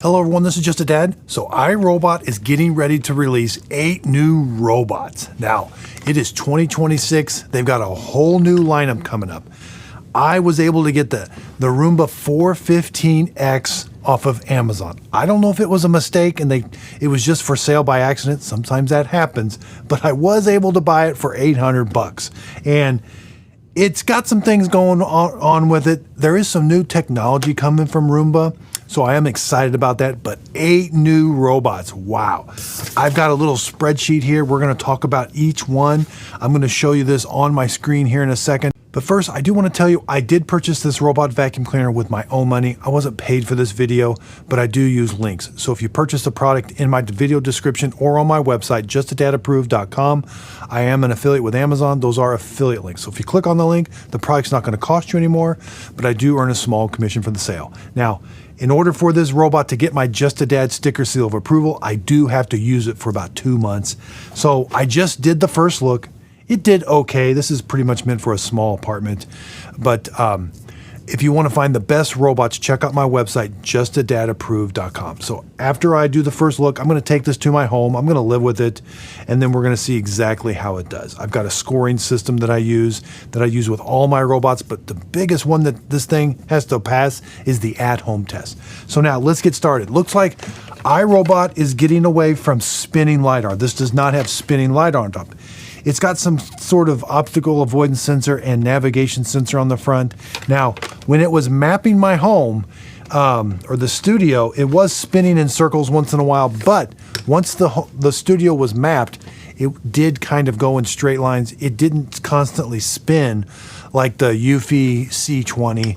Hello everyone, this is Just a Dad. So iRobot is getting ready to release 8 new robots. Now, it is 2026. They've got a whole new lineup coming up. I was able to get the Roomba 415X off of Amazon. I don't know if it was a mistake and it was just for sale by accident. Sometimes that happens, but I was able to buy it for $800. And it's got some things going on with it. There is some new technology coming from Roomba, so I am excited about that, but 8 new robots, wow. I've got a little spreadsheet here. We're gonna talk about each one. I'm gonna show you this on my screen here in a second. But first, I do wanna tell you, I did purchase this robot vacuum cleaner with my own money. I wasn't paid for this video, but I do use links. So if you purchase the product in my video description or on my website, justadadapproved.com, I am an affiliate with Amazon. Those are affiliate links. So if you click on the link, the product's not gonna cost you anymore, but I do earn a small commission for the sale. Now, in order for this robot to get my Just a Dad sticker seal of approval, I do have to use it for about 2 months. So I just did the first look. It did okay. This is pretty much meant for a small apartment. But if you want to find the best robots, check out my website, justadadapproved.com. So after I do the first look, I'm going to take this to my home. I'm going to live with it, and then we're going to see exactly how it does. I've got a scoring system that I use with all my robots, but the biggest one that this thing has to pass is the at-home test. So now let's get started. Looks like iRobot is getting away from spinning LiDAR. This does not have spinning LiDAR on top. It's got some sort of optical avoidance sensor and navigation sensor on the front. Now, when it was mapping my home, or the studio, it was spinning in circles once in a while, but once the studio was mapped, it did kind of go in straight lines. It didn't constantly spin like the Eufy C20.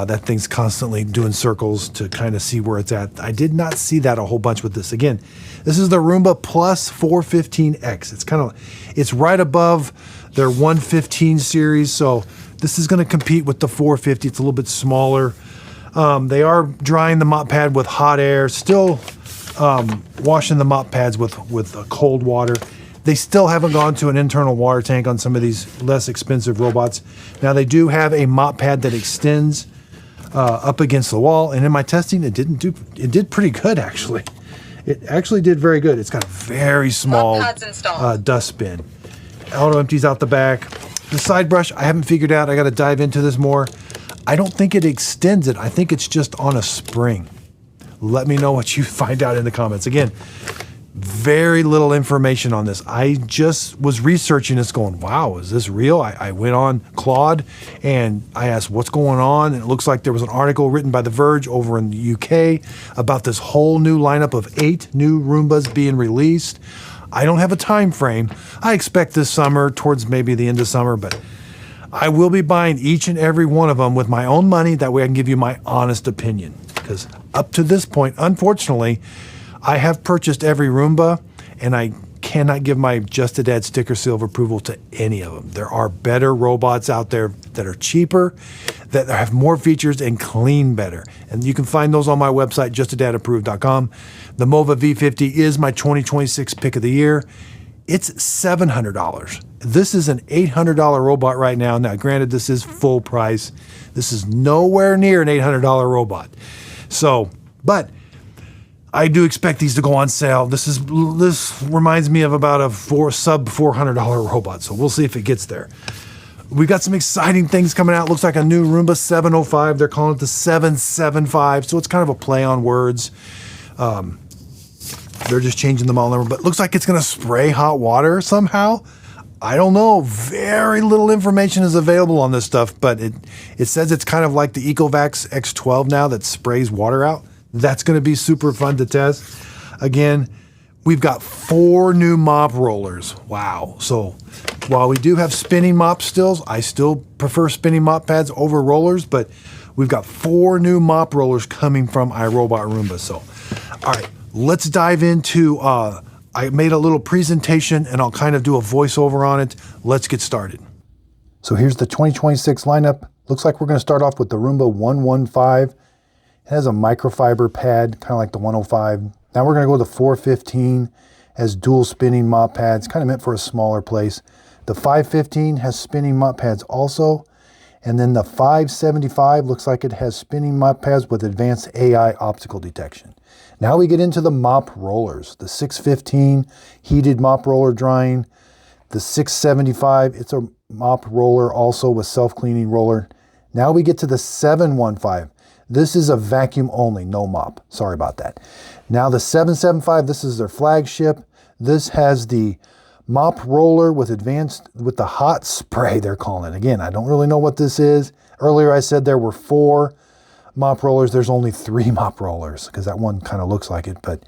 That thing's constantly doing circles to kind of see where it's at. I did not see that a whole bunch with this. Again, this is the Roomba Plus 415X. It's right above their 115 series. So this is going to compete with the 450. It's a little bit smaller. They are drying the mop pad with hot air, still washing the mop pads with cold water. They still haven't gone to an internal water tank on some of these less expensive robots. Now they do have a mop pad that extends up against the wall, and in my testing, it did pretty good actually. It actually did very good. It's got a very small dust bin. Auto empties out the back. The side brush, I haven't figured out. I got to dive into this more. I don't think it extends it. I think it's just on a spring. Let me know what you find out in the comments. Again, very little information on this. I just was researching this going, wow, is this real? I went on Claude and I asked what's going on, and it looks like there was an article written by The Verge over in the UK about this whole new lineup of 8 new Roombas being released. I don't have a time frame. I expect this summer, towards maybe the end of summer, but I will be buying each and every one of them with my own money. That way I can give you my honest opinion. Because up to this point, unfortunately, I have purchased every Roomba, and I cannot give my Just a Dad sticker seal of approval to any of them. There are better robots out there that are cheaper, that have more features and clean better. And you can find those on my website, justadadapproved.com. The Mova V50 is my 2026 pick of the year. It's $700. This is an $800 robot right now. Now, granted, this is full price. This is nowhere near an $800 robot. So, but I do expect these to go on sale. This reminds me of about a sub $400 robot, so we'll see if it gets there. We got some exciting things coming out. Looks like a new Roomba 705. They're calling it the 775, so it's kind of a play on words. They're just changing the model number, but looks like it's going to spray hot water somehow. I don't know. Very little information is available on this stuff, but it says it's kind of like the Ecovacs X12 now that sprays water out. That's going to be super fun to test. Again, we've got 4 new mop rollers. Wow. So while we do have spinning mop stills, I still prefer spinning mop pads over rollers, but we've got 4 new mop rollers coming from iRobot Roomba. So, all right, let's dive into, I made a little presentation and I'll kind of do a voiceover on it. Let's get started. So here's the 2026 lineup. Looks like we're going to start off with the Roomba 115. It has a microfiber pad, kind of like the 105. Now we're going to go to the 415, has dual spinning mop pads, kind of meant for a smaller place. The 515 has spinning mop pads also, And then the 575 looks like it has spinning mop pads with advanced AI optical detection. Now we get into the mop rollers. The 615 heated mop roller drying. The 675, it's a mop roller also with self-cleaning roller. Now we get to the 715. This is a vacuum only, no mop. Sorry about that. Now the 775, this is their flagship. This has the mop roller with the hot spray, they're calling it. Again, I don't really know what this is. Earlier I said there were 4 mop rollers. There's only 3 mop rollers because that one kind of looks like it, but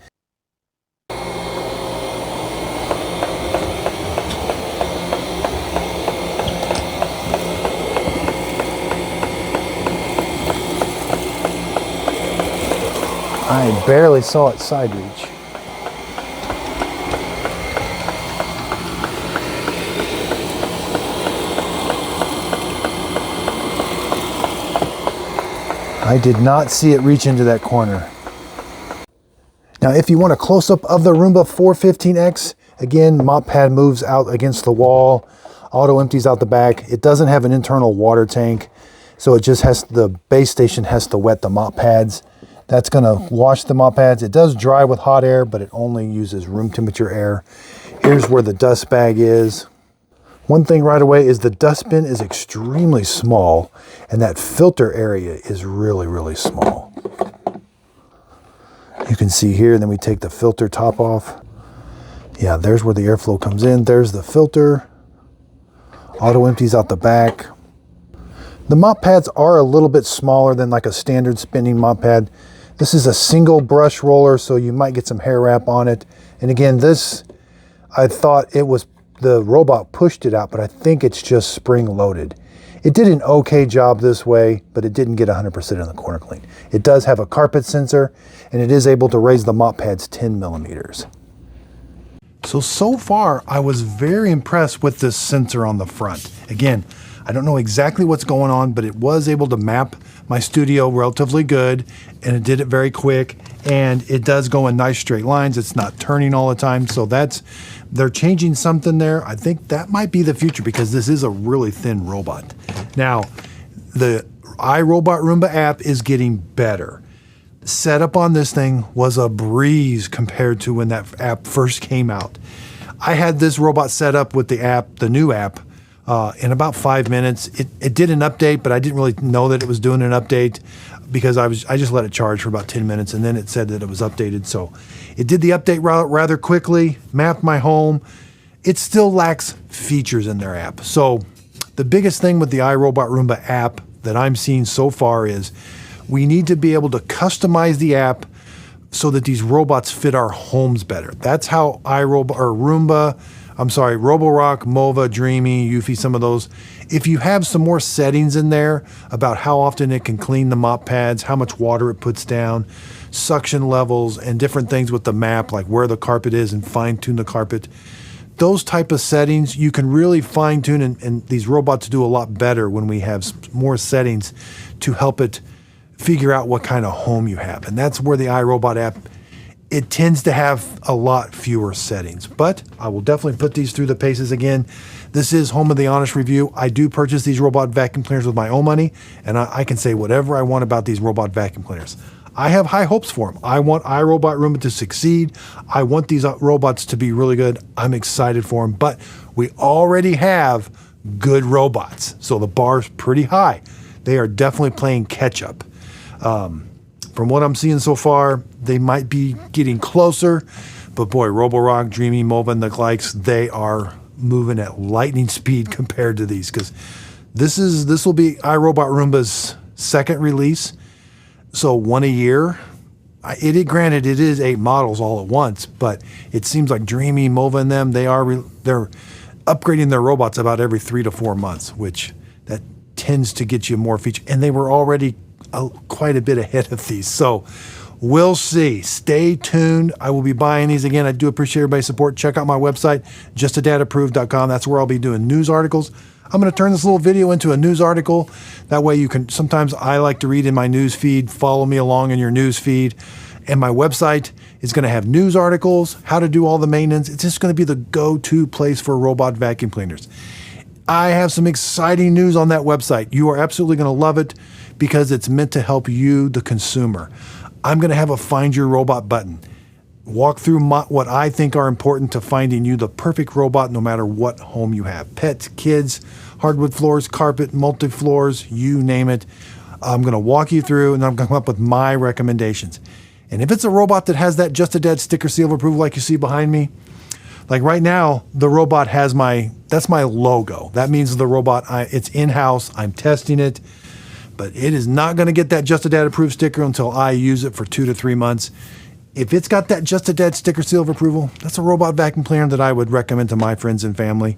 I barely saw it side reach. I did not see it reach into that corner. Now, if you want a close-up of the Roomba 415X, again, mop pad moves out against the wall, auto empties out the back. It doesn't have an internal water tank, so it just has, the base station has to wet the mop pads. That's gonna wash the mop pads. It does dry with hot air, but it only uses room temperature air. Here's where the dust bag is. One thing right away is the dustbin is extremely small, and that filter area is really, really small. You can see here, and then we take the filter top off. Yeah, there's where the airflow comes in. There's the filter. Auto empties out the back. The mop pads are a little bit smaller than like a standard spinning mop pad. This is a single brush roller, so you might get some hair wrap on it. And again, this, I thought it was, the robot pushed it out, but I think it's just spring loaded. It did an okay job this way, but it didn't get 100% of the corner clean. It does have a carpet sensor, and it is able to raise the mop pads 10 millimeters. So far, I was very impressed with this sensor on the front. Again, I don't know exactly what's going on, but it was able to map my studio relatively good, and it did it very quick, and it does go in nice straight lines. It's not turning all the time, so they're changing something there. I think that might be the future because this is a really thin robot. Now, the iRobot Roomba app is getting better. Setup on this thing was a breeze compared to when that app first came out. I had this robot set up with the app, the new app, in about 5 minutes. It did an update, but I didn't really know that it was doing an update because I just let it charge for about 10 minutes, and then it said that it was updated. So it did the update rather quickly, mapped my home. It still lacks features in their app. So the biggest thing with the iRobot Roomba app that I'm seeing so far is we need to be able to customize the app so that these robots fit our homes better. That's how Roborock, Mova, Dreamy, Eufy, some of those. If you have some more settings in there about how often it can clean the mop pads, how much water it puts down, suction levels, and different things with the map, like where the carpet is and fine tune the carpet, those type of settings, you can really fine tune, and these robots do a lot better when we have more settings to help it figure out what kind of home you have. And that's where the iRobot app, it tends to have a lot fewer settings, but I will definitely put these through the paces again. This is Home of the Honest Review. I do purchase these robot vacuum cleaners with my own money, and I can say whatever I want about these robot vacuum cleaners. I have high hopes for them. I want iRobot Roomba to succeed. I want these robots to be really good. I'm excited for them, but we already have good robots, so the bar's pretty high. They are definitely playing catch up. From what I'm seeing so far, they might be getting closer, but boy, Roborock, Dreamy, Mova, and the likes, they are moving at lightning speed compared to these, because this will be iRobot Roomba's second release, so one a year. Granted, it is 8 models all at once, but it seems like Dreamy, Mova, and them, they're upgrading their robots about every 3 to 4 months, which that tends to get you more features, and they were already quite a bit ahead of these. So we'll see. Stay tuned. I will be buying these again. I do appreciate everybody's support. Check out my website, justadadapproved.com. That's where I'll be doing news articles. I'm going to turn this little video into a news article. That way you can, sometimes I like to read in my news feed. Follow me along in your news feed. And my website is going to have news articles, how to do all the maintenance. It's just going to be the go-to place for robot vacuum cleaners. I have some exciting news on that website. You are absolutely going to love it because it's meant to help you, the consumer. I'm going to have a Find Your Robot button. Walk through what I think are important to finding you the perfect robot no matter what home you have. Pets, kids, hardwood floors, carpet, multi-floors, you name it. I'm going to walk you through and I'm going to come up with my recommendations. And if it's a robot that has that Just a Dad sticker seal of approval like you see behind me, like right now, the robot has that's my logo. That means the robot, it's in-house, I'm testing it, but it is not going to get that Just a Dad approved sticker until I use it for 2 to 3 months. If it's got that Just a Dad sticker seal of approval, that's a robot vacuum cleaner that I would recommend to my friends and family.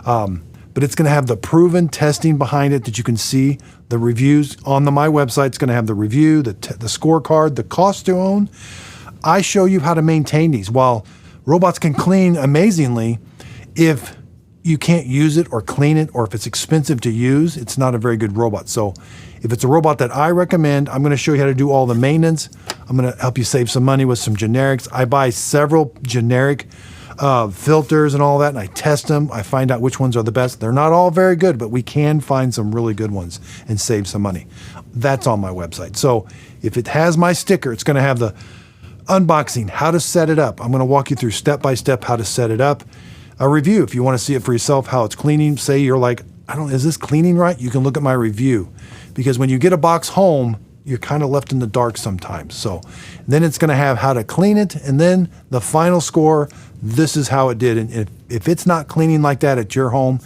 But it's going to have the proven testing behind it that you can see. The reviews on my website. It's going to have the review, the scorecard, the cost to own. I show you how to maintain these. While robots can clean amazingly, if you can't use it or clean it, or if it's expensive to use, it's not a very good robot. So if it's a robot that I recommend, I'm going to show you how to do all the maintenance. I'm going to help you save some money with some generics. I buy several generic filters and all that, and I test them. I find out which ones are the best. They're not all very good, but we can find some really good ones and save some money. That's on my website. So if it has my sticker, it's going to have the unboxing, how to set it up. I'm going to walk you through step by step how to set it up. A review, if you want to see it for yourself, how it's cleaning. Say you're like, is this cleaning right? You can look at my review, because when you get a box home, you're kind of left in the dark sometimes. So then it's going to have how to clean it, and then the final score, this is how it did. And if it's not cleaning like that at your home,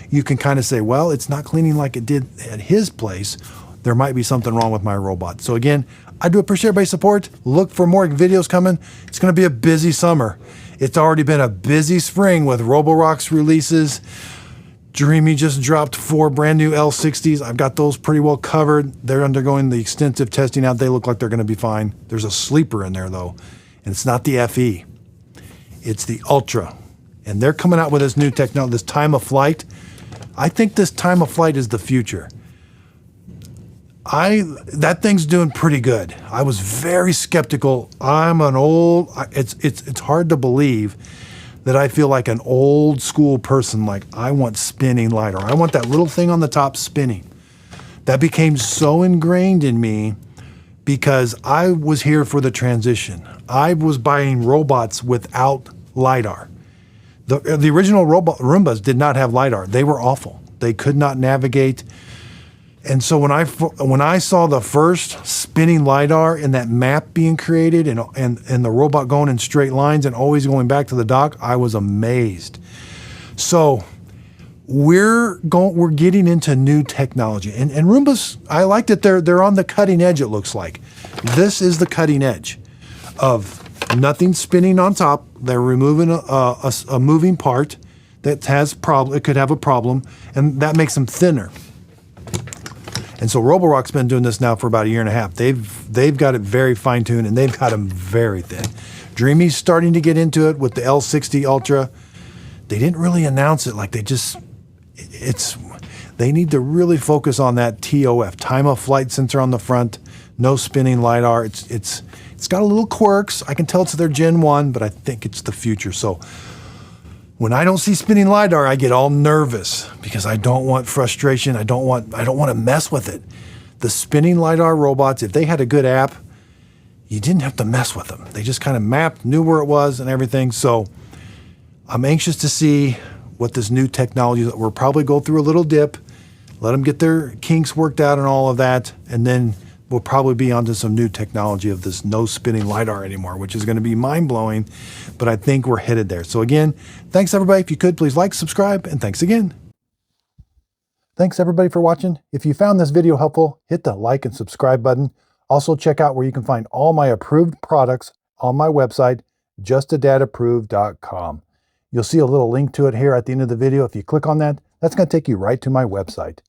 you can kind of say, well, it's not cleaning like it did at his place. There might be something wrong with my robot. So again, I do appreciate everybody's support. Look for more videos coming. It's going to be a busy summer. It's already been a busy spring with Roborock's releases. Dreamy just dropped 4 brand new L60s. I've got those pretty well covered. They're undergoing the extensive testing out. They look like they're going to be fine. There's a sleeper in there though, and it's not the FE. It's the Ultra. And they're coming out with this new technology, this time of flight. I think this time of flight is the future. That thing's doing pretty good. I was very skeptical. It's hard to believe that I feel like an old school person. Like, I want spinning LiDAR. I want that little thing on the top spinning. That became so ingrained in me because I was here for the transition. I was buying robots without LiDAR. The original Roombas did not have LiDAR. They were awful. They could not navigate. And so when I saw the first spinning LiDAR and that map being created and the robot going in straight lines and always going back to the dock, I was amazed. So we're getting into new technology. And Roombas, I like that they're on the cutting edge, it looks like. This is the cutting edge of nothing spinning on top. They're removing a moving part that has problem. It could have a problem, and that makes them thinner. And so Roborock's been doing this now for about 1.5 years. They've got it very fine-tuned, and they've got them very thin. Dreamy's starting to get into it with the L60 Ultra. They didn't really announce it. Like, they need to really focus on that TOF, time of flight sensor on the front, no spinning LiDAR. It's got a little quirks. I can tell it's their Gen 1, but I think it's the future. So when I don't see spinning LiDAR, I get all nervous because I don't want frustration. I don't want to mess with it. The spinning LiDAR robots, if they had a good app, you didn't have to mess with them. They just kind of mapped, knew where it was and everything. So I'm anxious to see what this new technology, that we'll probably go through a little dip, let them get their kinks worked out and all of that, and then we'll probably be onto some new technology of this no spinning LiDAR anymore, which is going to be mind-blowing, but I think we're headed there. So again, thanks everybody. If you could, please like, subscribe, and thanks again. Thanks everybody for watching. If you found this video helpful, hit the like and subscribe button. Also check out where you can find all my approved products on my website, justadadapproved.com. You'll see a little link to it here at the end of the video. If you click on that, that's going to take you right to my website.